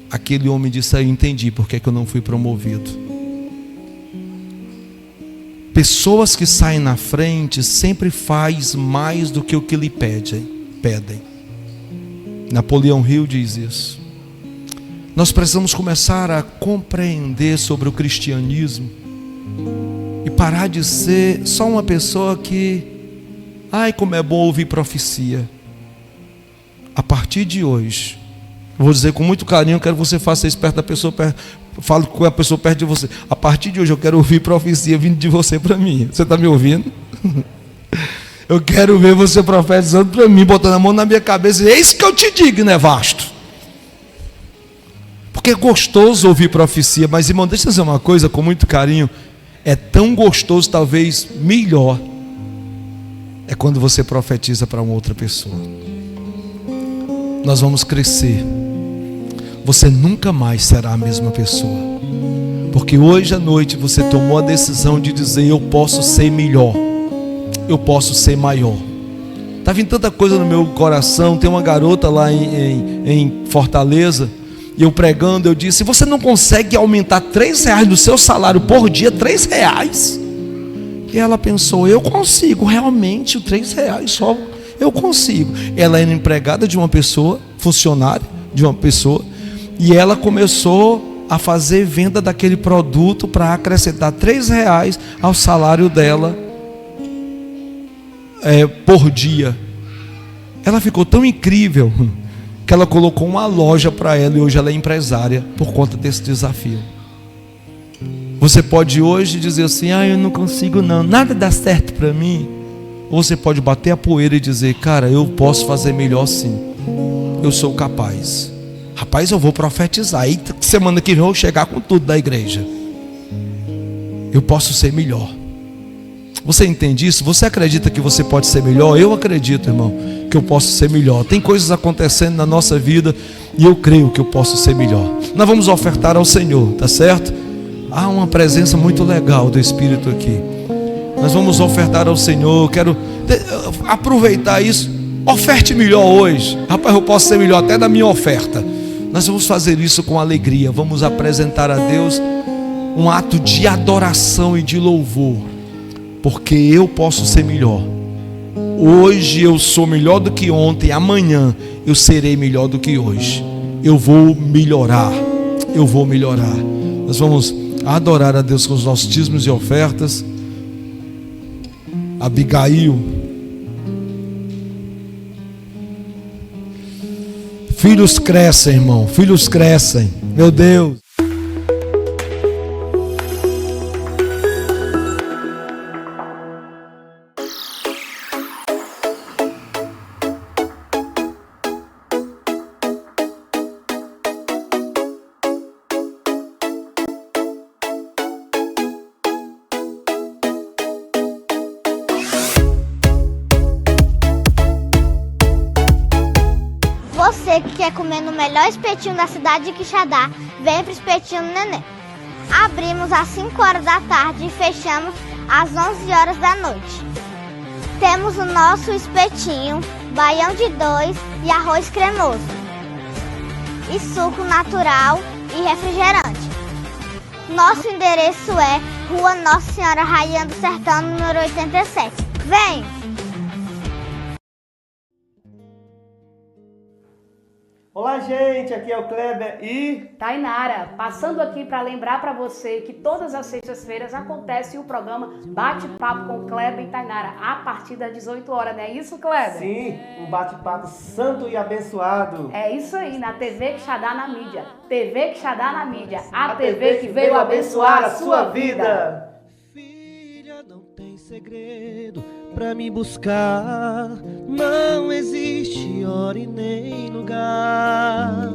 Aquele homem disse, eu entendi porque que eu não fui promovido. Pessoas que saem na frente sempre faz mais do que o que lhe pedem. Napoleão Hill diz isso. Nós precisamos começar a compreender sobre o cristianismo e parar de ser só uma pessoa que, ai, como é bom ouvir profecia. A partir de hoje, vou dizer com muito carinho, eu quero que você faça isso perto da pessoa, fale com a pessoa perto de você. A partir de hoje eu quero ouvir profecia vindo de você para mim. Você está me ouvindo? Eu quero ver você profetizando para mim, botando a mão na minha cabeça. É isso que eu te digo, né, vasto? Porque é gostoso ouvir profecia, mas irmão, deixa eu dizer uma coisa com muito carinho. É tão gostoso, talvez melhor, é quando você profetiza para uma outra pessoa. Nós vamos crescer. Você nunca mais será a mesma pessoa, porque hoje à noite você tomou a decisão de dizer, eu posso ser melhor, eu posso ser maior. Está vindo tanta coisa no meu coração. Tem uma garota lá em Fortaleza, e eu pregando, eu disse, você não consegue aumentar R$3 do seu salário por dia, R$3? E ela pensou, eu consigo, realmente, R$3 só, eu consigo. Ela era empregada de uma pessoa, funcionária de uma pessoa, e ela começou a fazer venda daquele produto para acrescentar R$3 ao salário dela por dia. Ela ficou tão incrível que ela colocou uma loja para ela e hoje ela é empresária por conta desse desafio. Você pode hoje dizer assim, eu não consigo não, nada dá certo para mim. Ou você pode bater a poeira e dizer, cara, eu posso fazer melhor sim, eu sou capaz. Rapaz, eu vou profetizar, aí semana que vem eu vou chegar com tudo da igreja. Eu posso ser melhor. Você entende isso? Você acredita que você pode ser melhor? Eu acredito, irmão, que eu posso ser melhor. Tem coisas acontecendo na nossa vida e eu creio que eu posso ser melhor. Nós vamos ofertar ao Senhor, tá certo? Há uma presença muito legal do Espírito aqui. Nós vamos ofertar ao Senhor. Eu quero aproveitar isso. Oferte melhor hoje. Rapaz, eu posso ser melhor até da minha oferta. Nós vamos fazer isso com alegria. Vamos apresentar a Deus um ato de adoração e de louvor, porque eu posso ser melhor. Hoje eu sou melhor do que ontem, amanhã eu serei melhor do que hoje. Eu vou melhorar, eu vou melhorar. Nós vamos adorar a Deus com os nossos dízimos e ofertas. Abigail, filhos crescem, irmão, filhos crescem, meu Deus. Você que quer comer no melhor espetinho da cidade de Quixadá, vem para o Espetinho do Neném. Abrimos às 5 horas da tarde e fechamos às 11 horas da noite. Temos o nosso espetinho, baião de 2 e arroz cremoso, e suco natural e refrigerante. Nosso endereço é Rua Nossa Senhora Rainha do Sertão, número 87. Vem! Olá, gente, aqui é o Kleber e Tainara, passando aqui para lembrar para você que todas as sextas-feiras acontece o programa Bate-Papo com Kleber e Tainara, a partir das 18 horas, não é isso, Kleber? sim, um bate-papo santo e abençoado. É isso aí, na TV Quixadá na mídia. TV Quixadá na mídia, a TV que veio abençoar a sua vida. Filha, não tem segredo pra me buscar, não existe hora e nem lugar.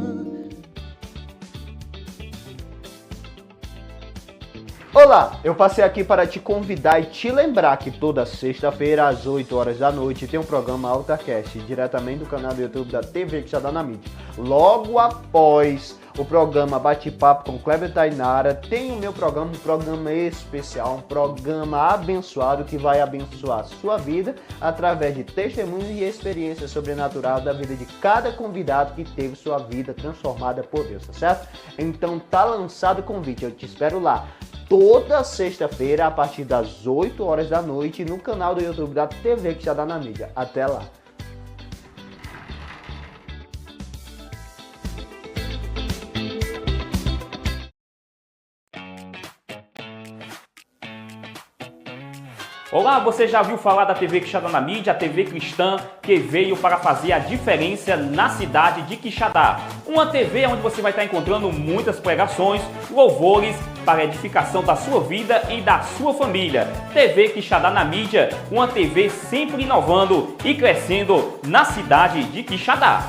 Olá, eu passei aqui para te convidar e te lembrar que toda sexta-feira às 8 horas da noite tem um programa AltaCast, diretamente do canal do YouTube da TV Quixadá na mídia. Logo após o programa Bate-Papo com Kleber e Tainara, tem o meu programa, um programa especial, um programa abençoado que vai abençoar a sua vida através de testemunhos e experiências sobrenaturais da vida de cada convidado que teve sua vida transformada por Deus, tá certo? Então tá lançado o convite, eu te espero lá. Toda sexta-feira, a partir das 8 horas da noite, no canal do YouTube da TV Quixadá na mídia. Até lá! Olá, você já ouviu falar da TV Quixadá na mídia, a TV cristã que veio para fazer a diferença na cidade de Quixadá. Uma TV onde você vai estar encontrando muitas pregações, louvores para a edificação da sua vida e da sua família. TV Quixadá na mídia, uma TV sempre inovando e crescendo na cidade de Quixadá.